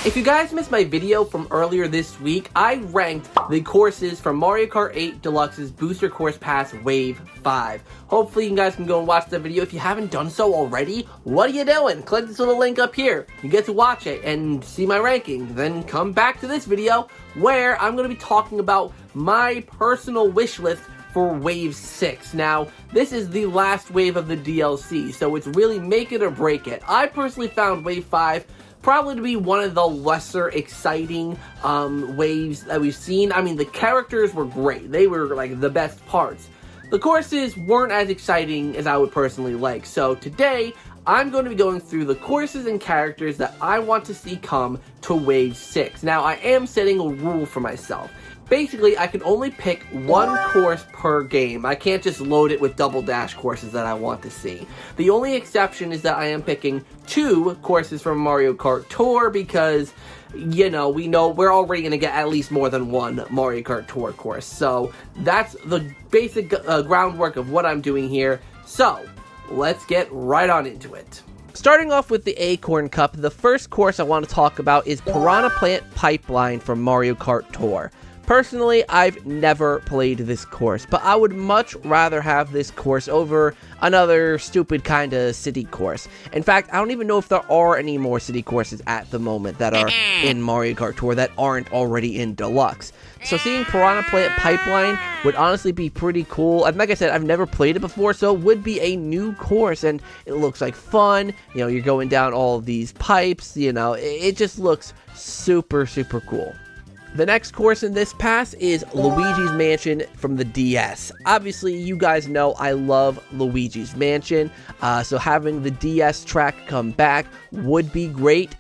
If you guys missed my video from earlier this week, I ranked the courses from Mario Kart 8 Deluxe's Booster Course Pass Wave 5. Hopefully you guys can go and watch the video. If you haven't done so already, what are you doing? Click this little link up here. You get to watch it and see my ranking. Then come back to this video where I'm going to be talking about my personal wish list for Wave 6. Now, this is the last wave of the DLC, so it's really make it or break it. I personally found Wave 5 probably to be one of the lesser exciting waves that we've seen. I mean, the characters were great. They were like the best parts. The courses weren't as exciting as I would personally like. So today, I'm going to be going through the courses and characters that I want to see come to Wave 6. Now, I am setting a rule for myself. Basically, I can only pick one course per game. I can't just load it with double dash courses that I want to see. The only exception is that I am picking 2 courses from Mario Kart Tour because, you know, we're already going to get at least more than one Mario Kart Tour course. So that's the basic groundwork of what I'm doing here. So let's get right on into it. Starting off with the Acorn Cup, the first course I want to talk about is Piranha Plant Pipeline from Mario Kart Tour. Personally, I've never played this course, but I would much rather have this course over another stupid kind of city course. In fact, I don't even know if there are any more city courses at the moment that are in Mario Kart Tour that aren't already in Deluxe. So seeing Piranha Plant Pipeline would honestly be pretty cool. And like I said, I've never played it before, so it would be a new course, and it looks like fun. You know, you're going down all of these pipes, you know, it just looks super, super cool. The next course in this pass is Luigi's Mansion from the DS. Obviously, you guys know I love Luigi's Mansion, so having the DS track come back would be great.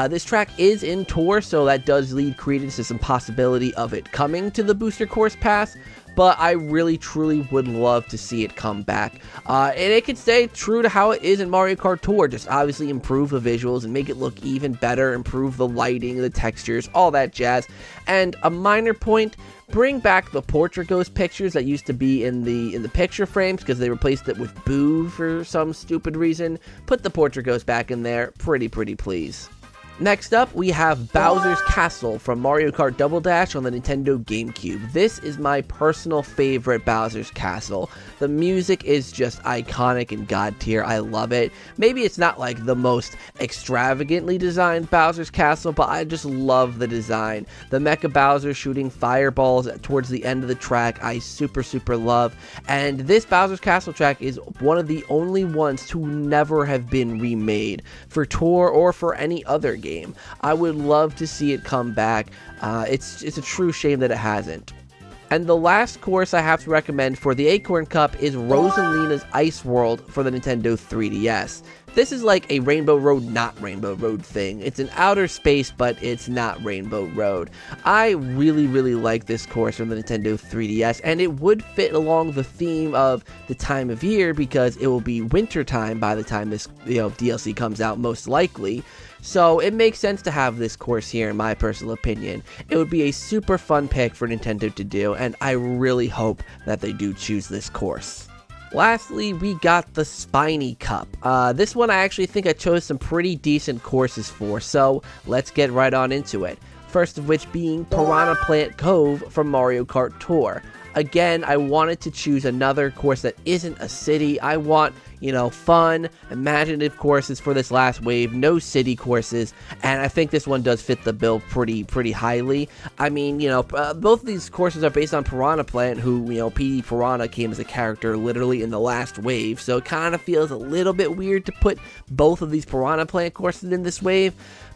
This track is in Tour, so that does lead credence to some possibility of it coming to the Booster Course Pass, but I really, truly would love to see it come back. And it could stay true to how it is in Mario Kart Tour, just obviously improve the visuals and make it look even better, improve the lighting, the textures, all that jazz. And a minor point, bring back the Portrait Ghost pictures that used to be in the picture frames because they replaced it with Boo for some stupid reason. Put the Portrait Ghost back in there, pretty please. Next up, we have Bowser's Castle from Mario Kart Double Dash on the Nintendo GameCube. This is my personal favorite Bowser's Castle. The music is just iconic and god tier. I love it. Maybe it's not like the most extravagantly designed Bowser's Castle, but I just love the design. The Mecha Bowser shooting fireballs towards the end of the track, I super love. And this Bowser's Castle track is one of the only ones to never have been remade for Tour or for any other game. I would love to see it come back. It's a true shame that it hasn't. And the last course I have to recommend for the Acorn Cup is Rosalina's Ice World for the Nintendo 3DS. This is like a Rainbow Road, not Rainbow Road thing. It's an outer space, but it's not Rainbow Road. I really like this course from the Nintendo 3DS, and it would fit along the theme of the time of year because it will be winter time by the time this DLC comes out, most likely. So it makes sense to have this course here, in my personal opinion. It would be a super fun pick for Nintendo to do, and I really hope that they do choose this course. Lastly, we got the Spiny Cup. This one I actually think I chose some pretty decent courses for, so let's get right on into it. First of which being Piranha Plant Cove from Mario Kart Tour. Again, I wanted to choose another course that isn't a city. I want, fun, imaginative courses for this last wave, no city courses, and I think this one does fit the bill pretty highly. I mean, both of these courses are based on Piranha Plant, who, PD Piranha came as a character literally in the last wave, so it kind of feels a little bit weird to put both of these Piranha Plant courses in this wave.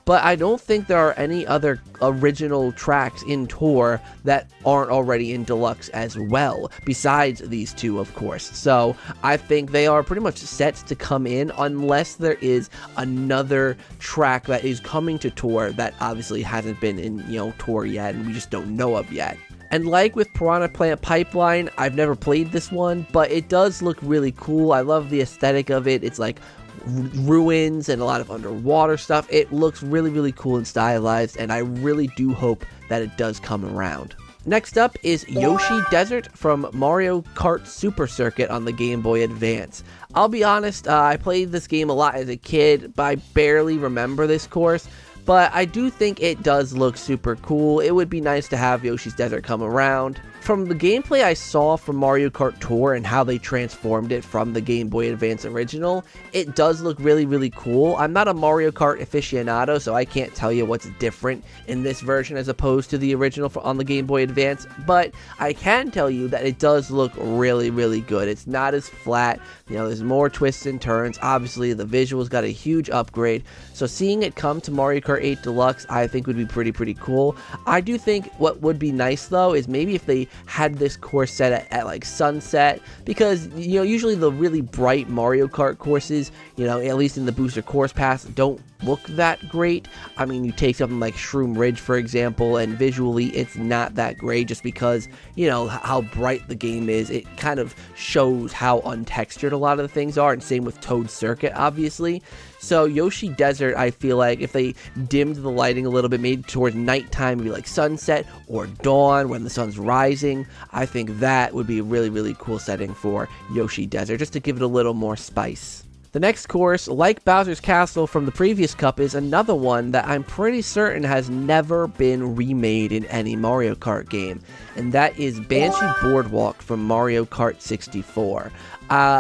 But I don't think there are any other original tracks in Tour that aren't already in Deluxe as well, besides these 2, of course. So I think they are pretty much set to come in unless there is another track that is coming to Tour that obviously hasn't been in, Tour yet and we just don't know of yet. And like with Piranha Plant Pipeline, I've never played this one, but it does look really cool. I love the aesthetic of it. It's like ruins and a lot of underwater stuff. It looks really cool and stylized, and I really do hope that it does come around. Next up is Yoshi Desert from Mario Kart Super Circuit on the Game Boy Advance. I'll be honest, I played this game a lot as a kid, but I barely remember this course. but I do think it does look super cool. It would be nice to have Yoshi's Desert come around. From the gameplay I saw from Mario Kart Tour and how they transformed it from the Game Boy Advance original, it does look really, really cool. I'm not a Mario Kart aficionado, so I can't tell you what's different in this version as opposed to the original on the Game Boy Advance, but I can tell you that it does look really, really good. It's not as flat, you know, there's more twists and turns. Obviously, the visuals got a huge upgrade, so seeing it come to Mario Kart 8 Deluxe, I think would be pretty cool. I do think what would be nice, though, is maybe if they had this course set at like sunset, because, you know, usually the really bright Mario Kart courses, you know, at least in the booster course pass, don't look that great. I mean, you take something like Shroom Ridge, for example, and visually it's not that great just because, you know, how bright the game is. It kind of shows how untextured a lot of the things are, and same with Toad Circuit, obviously. So Yoshi Desert, I feel like if they dimmed the lighting a little bit, maybe towards nighttime, maybe like sunset or dawn when the sun's rising, I think that would be a really, really cool setting for Yoshi Desert, just to give it a little more spice. The next course, like Bowser's Castle from the previous cup, is another one that I'm pretty certain has never been remade in any Mario Kart game, and that is Banshee Boardwalk from Mario Kart 64.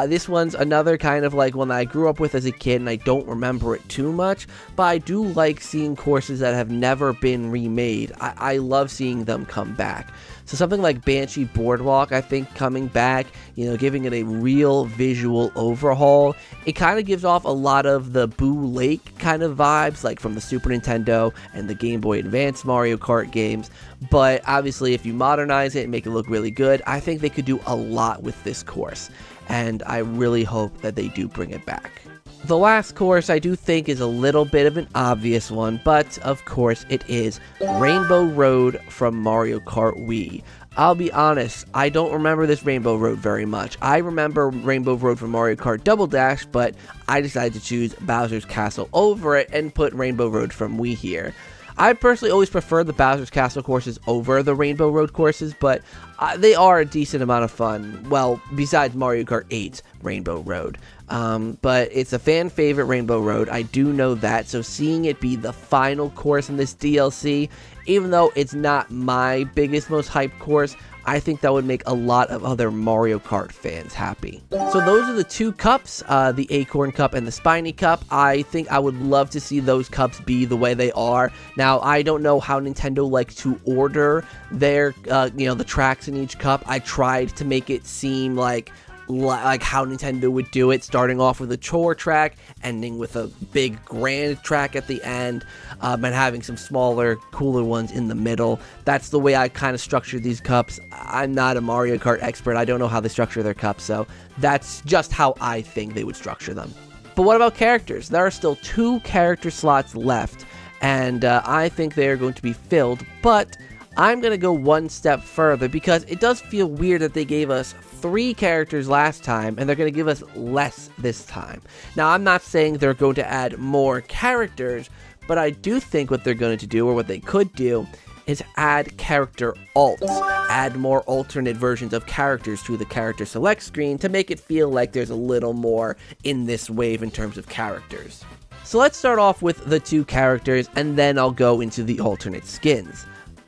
This one's another kind of like one that I grew up with as a kid, and I don't remember it too much, but I do like seeing courses that have never been remade. I love seeing them come back. So something like Banshee Boardwalk, I think, coming back, you know, giving it a real visual overhaul. It kind of gives off a lot of the Boo Lake kind of vibes, like from the Super Nintendo and the Game Boy Advance Mario Kart games. But obviously, if you modernize it and make it look really good, I think they could do a lot with this course. And I really hope that they do bring it back. The last course I do think is a little bit of an obvious one, but of course it is Rainbow Road from Mario Kart Wii. I'll be honest, I don't remember this Rainbow Road very much. I remember Rainbow Road from Mario Kart Double Dash, but I decided to choose Bowser's Castle over it and put Rainbow Road from Wii here. I personally always prefer the Bowser's Castle courses over the Rainbow Road courses, but they are a decent amount of fun. Well, besides Mario Kart 8's Rainbow Road. But it's a fan favorite, Rainbow Road. I do know that, so seeing it be the final course in this DLC, even though it's not my biggest, most hyped course, I think that would make a lot of other Mario Kart fans happy. So those are the two cups, the Acorn Cup and the Spiny Cup. I think I would love to see those cups be the way they are. Now, I don't know how Nintendo likes to order their, you know, the tracks in each cup. I tried to make it seem like how Nintendo would do it, starting off with a chore track, ending with a big grand track at the end, and having some smaller, cooler ones in the middle. That's the way I kind of structured these cups. I'm not a Mario Kart expert. I don't know how they structure their cups, so that's just how I think they would structure them. But what about characters? There are still 2 character slots left, and I think they are going to be filled, but I'm going to go one step further because it does feel weird that they gave us 3 characters last time and they're going to give us less this time. Now, I'm not saying they're going to add more characters, but I do think what they're going to do, or what they could do, is add character alts. Add more alternate versions of characters to the character select screen to make it feel like there's a little more in this wave in terms of characters. So let's start off with the 2 characters and then I'll go into the alternate skins.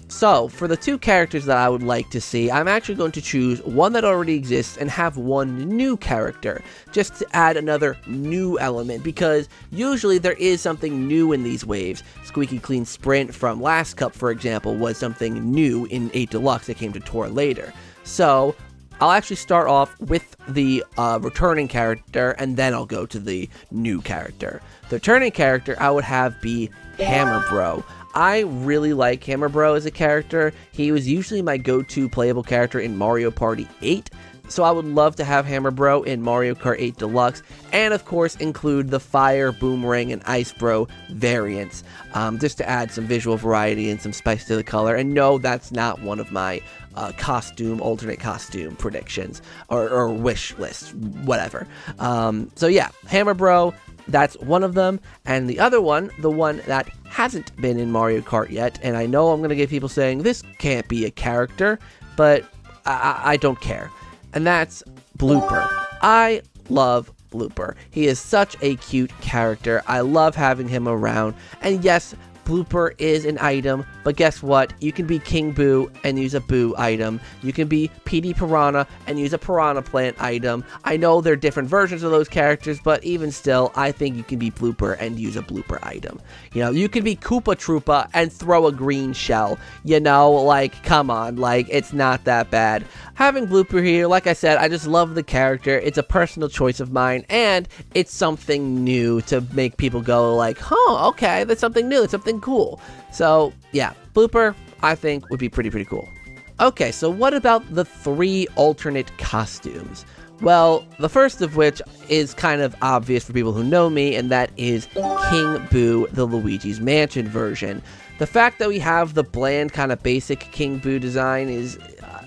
So, for the 2 characters that I would like to see, I'm actually going to choose one that already exists and have one new character, just to add another new element, because usually there is something new in these waves. Squeaky Clean Sprint from last cup, for example, was something new in 8 Deluxe that came to Tour later. So, I'll actually start off with the returning character, and then I'll go to the new character. The returning character I would have be Hammer Bro. I really like Hammer Bro as a character. He was usually my go-to playable character in Mario Party 8, so I would love to have Hammer Bro in Mario Kart 8 Deluxe, and of course include the Fire, Boomerang, and Ice Bro variants, just to add some visual variety and some spice to the color. And no, that's not one of my alternate costume predictions, or wish list, whatever. So yeah, Hammer Bro, that's one of them, and the other one, the one that hasn't been in Mario Kart yet, and I know I'm going to get people saying, this can't be a character, but I don't care, and that's Blooper. I love Blooper. He is such a cute character. I love having him around, and yes, Blooper is an item, but guess what? You can be King Boo and use a Boo item. You can be PD Piranha and use a Piranha Plant item. I know they're different versions of those characters, but even still, I think you can be Blooper and use a Blooper item. You know, you can be Koopa Troopa and throw a green shell. You know, like, come on, like, it's not that bad. Having Blooper here, like I said, I just love the character. It's a personal choice of mine, and it's something new to make people go like, huh, okay, that's something new, that's something cool. So, yeah, Blooper, I think, would be pretty cool. Okay, so what about the 3 alternate costumes? Well, the first of which is kind of obvious for people who know me, and that is King Boo, the Luigi's Mansion version. The fact that we have the bland, kind of basic King Boo design is,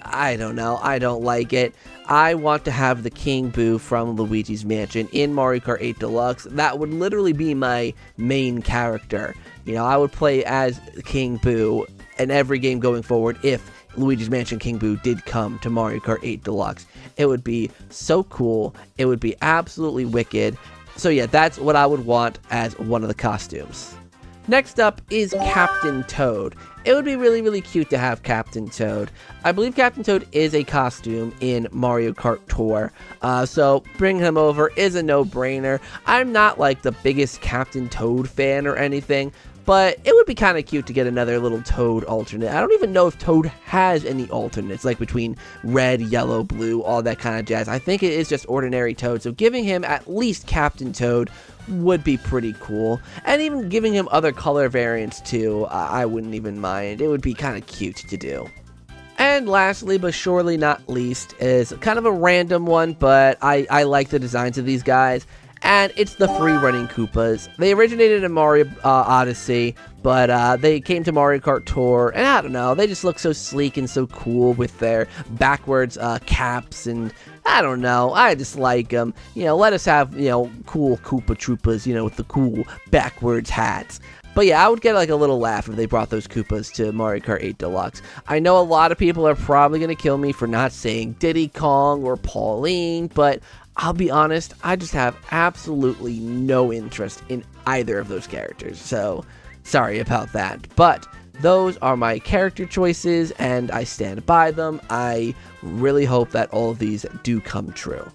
I don't know, I don't like it. I want to have the King Boo from Luigi's Mansion in Mario Kart 8 Deluxe. That would literally be my main character. You know, I would play as King Boo in every game going forward if Luigi's Mansion King Boo did come to Mario Kart 8 Deluxe. It would be so cool. It would be absolutely wicked. So yeah, that's what I would want as one of the costumes. Next up is Captain Toad. It would be really cute to have Captain Toad. I believe Captain Toad is a costume in Mario Kart Tour, so bringing him over is a no-brainer. I'm not like the biggest Captain Toad fan or anything, but it would be kind of cute to get another little Toad alternate. I don't even know if Toad has any alternates, like between red, yellow, blue, all that kind of jazz. I think it is just ordinary Toad, so giving him at least Captain Toad would be pretty cool. And even giving him other color variants too, I wouldn't even mind. It would be kind of cute to do. And lastly, but surely not least, is kind of a random one, but I like the designs of these guys. And it's the free running Koopas. They originated in Mario Odyssey, but they came to Mario Kart Tour, and I don't know, they just look so sleek and so cool with their backwards caps, and I don't know, I just like them. You know, let us have, you know, cool Koopa Troopas, you know, with the cool backwards hats. But yeah, I would get like a little laugh if they brought those Koopas to Mario Kart 8 Deluxe. I know a lot of people are probably going to kill me for not saying Diddy Kong or Pauline, but I'll be honest, I just have absolutely no interest in either of those characters, so sorry about that. But those are my character choices, and I stand by them. I really hope that all of these do come true.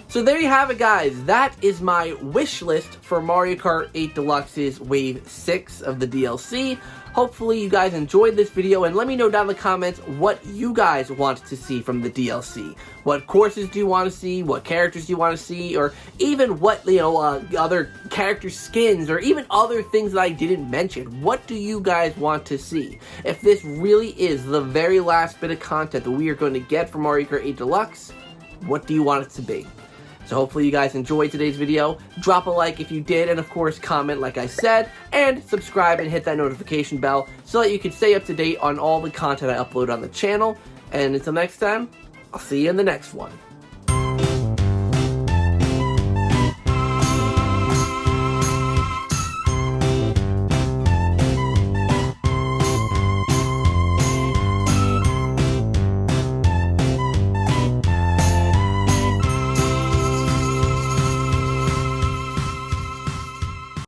So there you have it, guys. That is my wish list for Mario Kart 8 Deluxe's Wave 6 of the DLC. Hopefully you guys enjoyed this video, and let me know down in the comments what you guys want to see from the DLC. What courses do you want to see? What characters do you want to see? Or even what, you know, other character skins, or even other things that I didn't mention. What do you guys want to see? If this really is the very last bit of content that we are going to get from Mario Kart 8 Deluxe, what do you want it to be? So hopefully you guys enjoyed today's video. Drop a like if you did, and of course comment like I said, and subscribe and hit that notification bell so that you can stay up to date on all the content I upload on the channel. And until next time, I'll see you in the next one.